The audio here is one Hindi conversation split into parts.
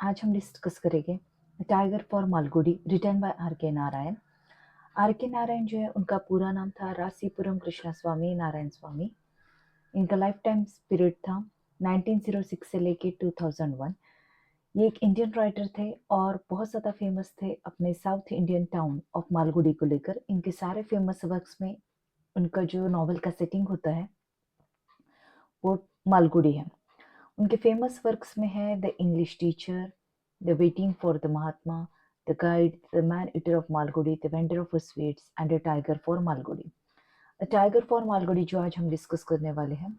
आज हम डिस्कस करेंगे tiger for Malgudi written by R K Narayan. Are K Narayan जो है उनका पूरा नाम था रासीपुरम कृष्णा स्वामी नारायण स्वामी। इनका लाइफ टाइम पीरियड था 1906 से लेके 2001। ये एक इंडियन राइटर थे और बहुत ज़्यादा फेमस थे अपने south Indian town of Malgudi को लेकर। इनके सारे फेमस वर्क्स में उनका जो नॉवल का सेटिंग होता है वो मालगुडी है। उनके फेमस वर्क्स में है the English teacher, the waiting for the Mahatma, the guide, the man eater of Malgudi, the vendor of sweets and the tiger for Malgudi. Tiger for Malgudi जो आज हम डिस्कस करने वाले हैं,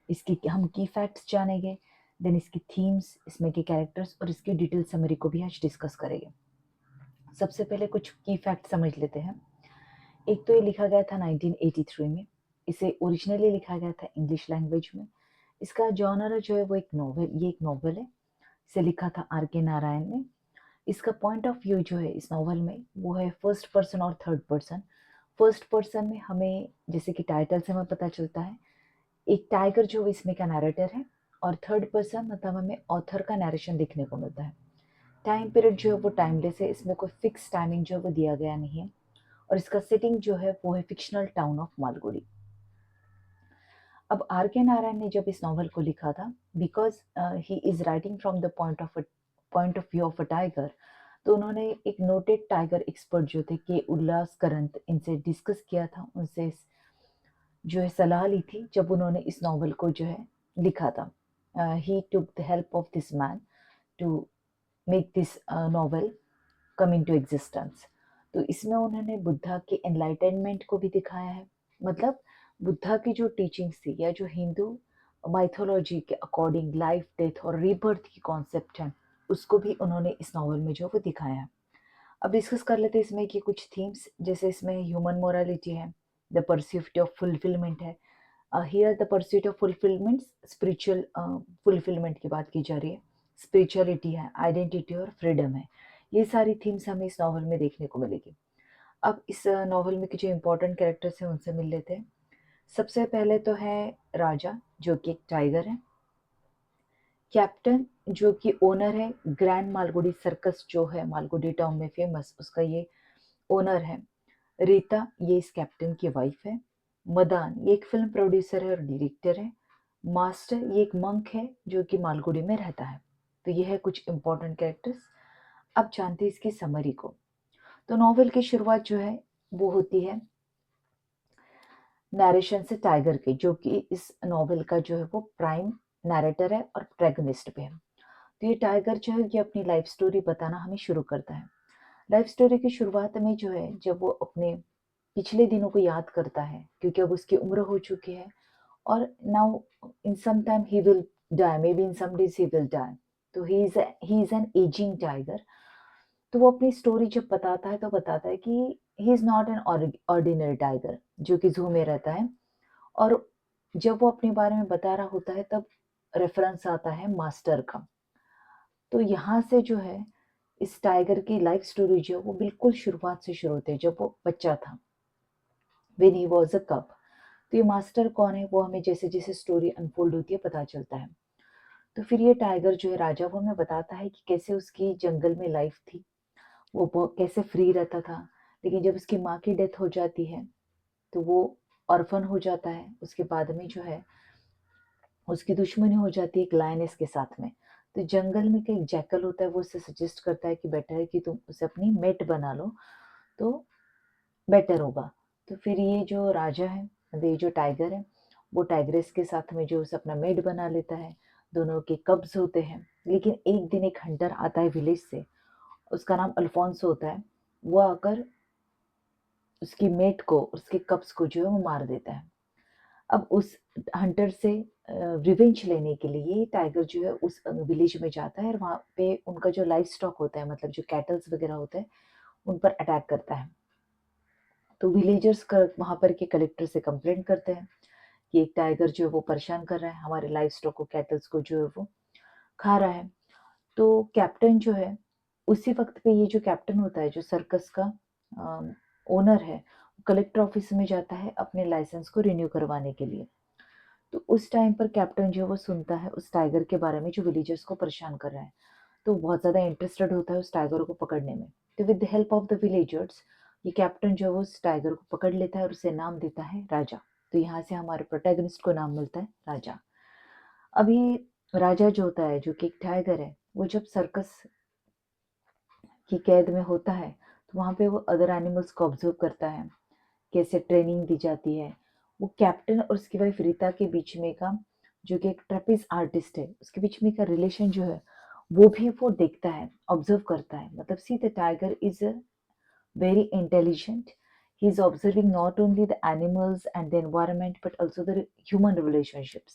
इसकी हम की फैक्ट्स जानेंगे, देन इसकी थीम्स, इसमें के कैरेक्टर्स और इसकी डिटेल समरी को भी आज डिस्कस करेंगे। सबसे पहले कुछ की फैक्ट समझ लेते हैं। एक तो ये लिखा गया था 1983 में। इसे ओरिजिनली लिखा गया था इंग्लिश लैंग्वेज में। इसका जॉनर जो है वो एक नॉवेल, ये एक नॉवेल है। इसे लिखा था आर के नारायण ने। इसका पॉइंट ऑफ व्यू जो है इस नॉवल में वो है फर्स्ट पर्सन और थर्ड पर्सन। फर्स्ट पर्सन में हमें जैसे कि टाइटल से हमें पता चलता है एक टाइगर जो इसमें का नैरेटर है, और थर्ड पर्सन मतलब हमें ऑथर का नरेशन देखने को मिलता है। टाइम पीरियड जो है वो टाइमलेस है, इसमें कोई फिक्स टाइमिंग जो है वो दिया गया नहीं है। और इसका सेटिंग जो है वो है फिक्शनल टाउन ऑफ मालगुडी। अब आर के नारायण ने जब इस नॉवल को लिखा था, because he is writing from the point of view of a tiger, तो उन्होंने एक नोटेड टाइगर एक्सपर्ट जो थे के उल्लास करंत, इनसे डिस्कस किया था, उनसे जो है सलाह ली थी जब उन्होंने इस नॉवल को जो है लिखा था। He took the help of this man to make this novel come into existence. तो इसमें उन्होंने बुद्धा के एनलाइटनमेंट को भी दिखाया है। मतलब बुद्धा की जो टीचिंग्स थी या जो हिंदू माइथोलॉजी के अकॉर्डिंग लाइफ, डेथ और रीबर्थ की कॉन्सेप्ट है, उसको भी उन्होंने इस नॉवल में जो वो दिखाया है। अब डिस्कस कर लेते हैं इसमें कि कुछ थीम्स, जैसे इसमें ह्यूमन मोरालिटी है, द परस्यूट ऑफ फुलफिलमेंट है। Here the pursuit of fulfilment, spiritual fulfilment की बात की जा रही है। स्पिरिचुअलिटी है, आइडेंटिटी और फ्रीडम है। ये सारी थीम्स हमें इस नॉवल में देखने को मिलेगी। अब इस नॉवल में के जो इम्पोर्टेंट कैरेक्टर्स हैं उनसे मिल लेते हैं। सबसे पहले तो है राजा, जो कि एक टाइगर है। कैप्टन, जो कि ओनर है ग्रैंड मालगुडी सर्कस जो है मालगुडी टाउन में फेमस, उसका ये ओनर है। रीता, ये इस कैप्टन की वाइफ है। मदान, ये एक फिल्म प्रोड्यूसर है और डायरेक्टर है। मास्टर, ये एक मंक है जो कि मालगुडी में रहता है। तो ये है कुछ इंपॉर्टेंट कैरेक्टर्स। अब जानते हैं इसकी समरी को। तो नॉवेल की शुरुआत जो है वो होती है नरेशन से टाइगर की, जो कि इस नॉवेल का जो है वो प्राइम नैरेटर है और प्रोटैगनिस्ट भी है। तो ये टाइगर जो है ये अपनी लाइफ स्टोरी बताना हमें शुरू करता है। लाइफ स्टोरी की शुरुआत में जो है जब वो अपने पिछले दिनों को याद करता है, क्योंकि अब उसकी उम्र हो चुकी है और now in some time he will die, maybe in some days he will die. तो he is an ageing tiger. तो वो अपनी स्टोरी जब बताता है तो बताता है कि he is not an ordinary tiger जो कि जू में रहता है। और जब वो अपने बारे में बता रहा होता है तब रेफरेंस आता है मास्टर का। तो यहाँ से जो है इस टाइगर की लाइफ स्टोरी जो है वो बिल्कुल शुरुआत से शुरू होती है, जब वो बच्चा था, व्हेन ही वाज अ कब। तो ये मास्टर कौन है वो हमें जैसे जैसे स्टोरी अनफोल्ड होती है पता चलता है। तो फिर ये टाइगर जो है राजा वो हमें बताता है कि कैसे उसकी जंगल में लाइफ थी, वो कैसे फ्री रहता था। लेकिन जब उसकी माँ की डेथ हो जाती है तो वो ऑर्फन हो जाता है। उसके बाद में जो है उसकी दुश्मनी हो जाती है एक लायनेस के साथ में। तो जंगल में का एक जैकल होता है, वो उसे सजेस्ट करता है कि बेटर है कि तुम उसे अपनी मेट बना लो तो बेटर होगा। तो फिर ये जो राजा है, मतलब ये जो टाइगर है, वो टाइग्रेस के साथ में जो उसे अपना मेट बना लेता है। दोनों के कब्ज होते हैं। लेकिन एक दिन एक हंटर आता है विलेज से, उसका नाम अल्फोंसो होता है। वो आकर उसकी मेट को, उसके कब्ज को जो है वो मार देता है। अब उस हंटर से रिवेंज लेने के लिए टाइगर जो है उस विलेज में जाता है और वहाँ पे उनका जो लाइफ स्टॉक होता है, मतलब जो कैटल्स वगैरह होते हैं, उन पर अटैक करता है। तो विलेजर्स का वहाँ पर के कलेक्टर से कंप्लेंट करते हैं कि एक टाइगर जो है वो परेशान कर रहा है हमारे लाइफ स्टॉक को, कैटल्स को जो है वो खा रहा है। तो कैप्टन जो है, उसी वक्त पे ये जो कैप्टन होता है जो सर्कस का ओनर है, कलेक्टर ऑफिस में जाता है अपने लाइसेंस को रिन्यू करवाने के लिए। तो उस टाइम पर कैप्टन जो है वो सुनता है उस टाइगर के बारे में जो विलेजर्स को परेशान कर रहा है। तो बहुत ज़्यादा इंटरेस्टेड होता है उस टाइगर को पकड़ने में। तो with the help of the villagers ये कैप्टन जो है वो उस टाइगर को पकड़ लेता है और उसे नाम देता है राजा। तो यहाँ से हमारे प्रोटैगनिस्ट को नाम मिलता है राजा। अब ये राजा जो होता है, जो कि एक टाइगर है, वो जब सर्कस की कैद में होता है तो वहाँ पे वो अदर एनिमल्स को ऑब्जर्व करता है, कैसे ट्रेनिंग दी जाती है। वो कैप्टन और उसकी वाइफ रीता के बीच में का, जो कि एक ट्रेपेज आर्टिस्ट है, उसके बीच में का रिलेशन जो है वो भी वो देखता है, ऑब्जर्व करता है। मतलब see the tiger is very intelligent. He's observing not only the animals and the environment but also the human relationships.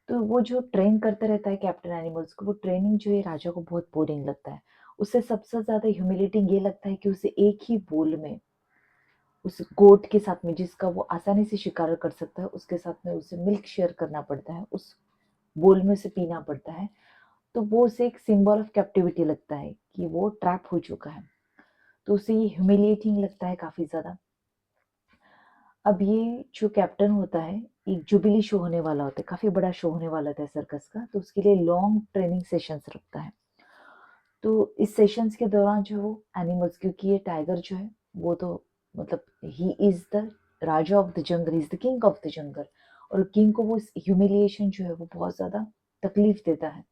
तो वो जो ट्रेन करता रहता है कैप्टन एनिमल्स को, वो ट्रेनिंग जो है राजा को बहुत बोरिंग लगता है। उसे सबसे ज्यादा ह्यूमिलेटिंग ये लगता है कि उसे एक ही बोल में उस गोट के साथ में, जिसका वो आसानी से शिकार कर सकता है, उसके साथ में उसे मिल्क शेयर करना पड़ता है, उस बोल में उसे पीना पड़ता है। तो वो उसे एक सिंबल ऑफ कैप्टिविटी लगता है कि वो ट्रैप हो चुका है। तो उसे ये ह्यूमिलिएटिंग लगता है काफी ज्यादा। अब ये जो कैप्टन होता है, एक जुबिली शो होने वाला होता है, काफी बड़ा शो होने वाला था सर्कस का, तो उसके लिए लॉन्ग ट्रेनिंग सेशंस रखता है। तो इस सेशंस के दौरान जो वो एनिमल्स, क्योंकि ये टाइगर जो है वो तो मतलब he is the Raja of the jungle, is the king of the jungle, और किंग को वो ह्यूमिलिएशन जो है वो बहुत ज्यादा तकलीफ देता है।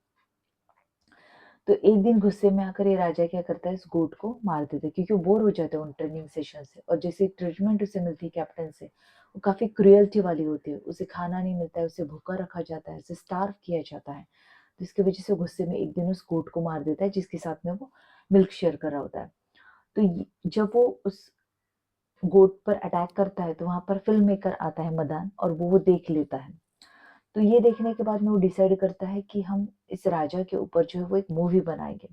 तो एक दिन गुस्से में आकर ये राजा क्या करता है, इस गोट को मार देता है, क्योंकि वो बोर हो जाता है उन ट्रेनिंग सेशन से। और जैसे ट्रीटमेंट उसे मिलती है कैप्टन से, वो काफी क्रुएल्टी वाली होती है। उसे खाना नहीं मिलता है, उसे भूखा रखा जाता है, उसे स्टार्व किया जाता है। तो इसकी वजह से गुस्से में एक दिन उस गोट को मार देता है, जिसके साथ में वो मिल्क शेयर कर रहा होता है। तो जब वो उस गोट पर अटैक करता है तो वहां पर फिल्म मेकर आता है मदान, और वो देख लेता है। तो ये देखने के बाद में वो डिसाइड करता है कि हम इस राजा के ऊपर जो है वो एक मूवी बनाएंगे,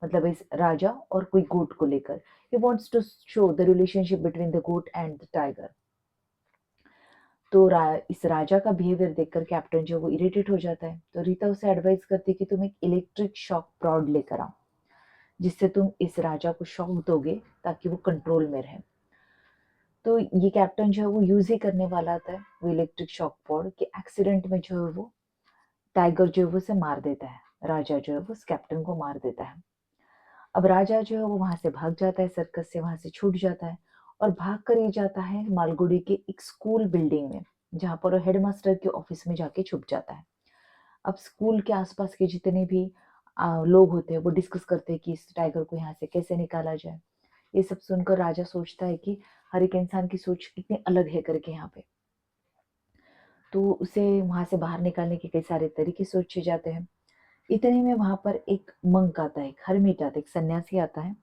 मतलब इस राजा और कोई गोट को लेकर। He wants to show the relationship between the goat and the tiger. तो इस राजा का बिहेवियर देखकर कैप्टन जो वो इरिटेट हो जाता है। तो रीता उसे एडवाइस करती है कि तुम एक इलेक्ट्रिक शॉक प्रॉड लेकर आओ, जिससे तुम इस राजा को शॉक दोगे ताकि वो कंट्रोल में रहे। तो ये कैप्टन जो है वो यूज ही करने वाला था वो इलेक्ट्रिक शॉक प्रॉड, कि एक्सीडेंट में जो है वो टाइगर जो है वो उसे मार देता है, राजा जो है वो उस कैप्टन को मार देता है। अब राजा जो है वो वहां से भाग जाता है, सर्कस से वहां से छूट जाता है, और भाग कर ये जाता है मालगुडी के एक स्कूल बिल्डिंग में, जहां पर वो हेडमास्टर के ऑफिस में जाके छुप जाता है। अब स्कूल के आसपास के जितने भी लोग होते हैं वो डिस्कस करते हैं कि इस टाइगर को यहाँ से कैसे निकाला जाए। ये सब सुनकर राजा सोचता है कि हर एक इंसान की सोच कितनी अलग है करके यहाँ पे। तो उसे वहां से बाहर निकालने के कई सारे तरीके सोचे जाते हैं। इतने में वहां पर एक मंक आता है, एक हर्मिट आता है, एक सन्यासी आता है,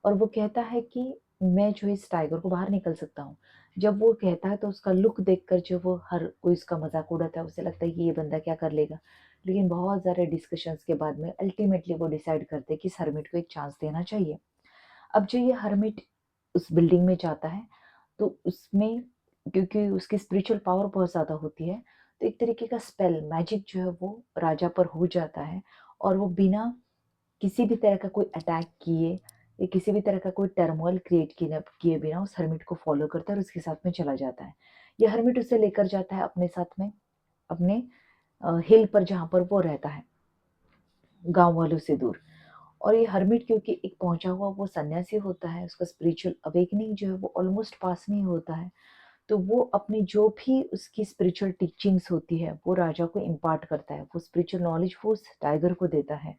और वो कहता है कि मैं जो है इस टाइगर को बाहर निकल सकता हूँ। जब वो कहता है तो उसका लुक देखकर जो वो हर कोई उसका मजाक उड़ाता है, उसे लगता है कि ये बंदा क्या कर लेगा। लेकिन बहुत सारे डिस्कशंस के बाद में अल्टीमेटली वो डिसाइड करते हैं कि इस हर्मिट को एक चांस देना चाहिए। अब जो ये हर्मिट उस बिल्डिंग में जाता है, तो उसमें क्योंकि उसकी स्पिरिचुअल पावर बहुत ज़्यादा होती है, तो एक तरीके का स्पेल मैजिक जो है वो राजा पर हो जाता है, और वो बिना किसी भी तरह का कोई अटैक किए या किसी भी तरह का कोई टर्मोइल क्रिएट किए बिना उस हर्मिट को फॉलो करता है और उसके साथ में चला जाता है। ये हर्मिट उसे लेकर जाता है अपने साथ में, अपने हिल पर जहाँ पर वो रहता है, गांव वालों से दूर। और ये हर्मिट क्योंकि एक पहुंचा हुआ वो सन्यासी होता है, उसका स्पिरिचुअल अवेकनिंग जो है वो ऑलमोस्ट पास में ही होता है। तो वो अपनी जो भी उसकी स्पिरिचुअल टीचिंग्स होती है वो राजा को इम्पार्ट करता है, वो स्पिरिचुअल नॉलेज वो उस टाइगर को देता है।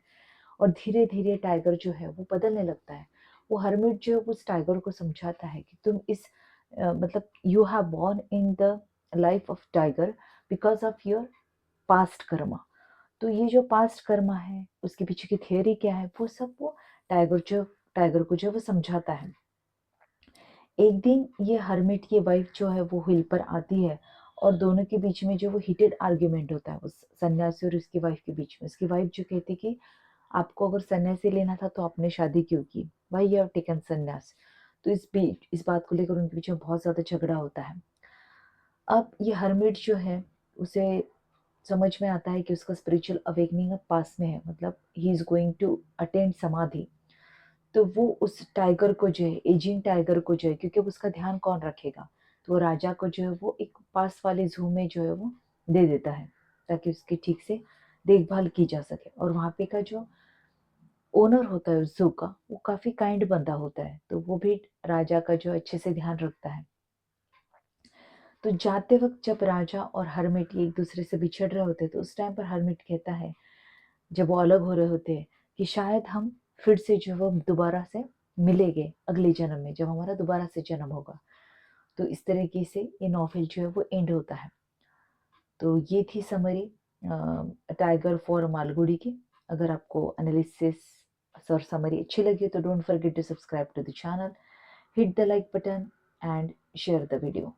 और धीरे धीरे टाइगर जो है वो बदलने लगता है। वो हर्मिट जो है वो उस टाइगर को समझाता है कि तुम इस मतलब you have born in the life of tiger because of your past Karma. तो ये जो पास्ट कर्मा है उसके पीछे की थियोरी क्या है, वो सब वो टाइगर को जो है वो समझाता है। एक दिन ये हर्मिट की वाइफ जो है वो हिल पर आती है, और दोनों के बीच में जो वो हीटेड आर्ग्यूमेंट होता है उस सन्यासी और उसकी वाइफ के बीच में। उसकी वाइफ जो कहती है कि आपको अगर सन्यासी लेना था तो आपने शादी क्यों की, भाई यू हैव टेकन सन्यास। तो इस बात को लेकर उनके बीच में बहुत ज्यादा झगड़ा होता है। अब ये हर्मिट जो है उसे समझ में आता है कि उसका स्पिरिचुअल अवेकनिंग अब पास में है, मतलब he is going to attend samadhi. तो वो उस टाइगर को जो है, एजिंग टाइगर को जो है, क्योंकि अब उसका ध्यान कौन रखेगा, तो वो राजा को जो है वो एक पास वाले जू में जो है वो दे देता है ताकि उसकी ठीक से देखभाल की जा सके। और वहाँ पे का जो ओनर होता है उस ज़ू का, वो काफ़ी काइंड बंदा होता है, तो वो भी राजा का जो अच्छे से ध्यान रखता है। तो जाते वक़्त जब राजा और हर्मिट एक दूसरे से बिछड़ रहे होते हैं, तो उस टाइम पर हर्मिट कहता है, जब वो अलग हो रहे होते हैं, कि शायद हम फिर से जो है वो दोबारा से मिलेंगे अगले जन्म में, जब हमारा दोबारा से जन्म होगा। तो इस तरीके से ये नॉवेल जो है वो एंड होता है। तो ये थी समरी टाइगर फॉर मालगुडी की। अगर आपको एनालिसिस और समरी अच्छी लगी तो don't forget to subscribe to the channel, hit the like button and share the video.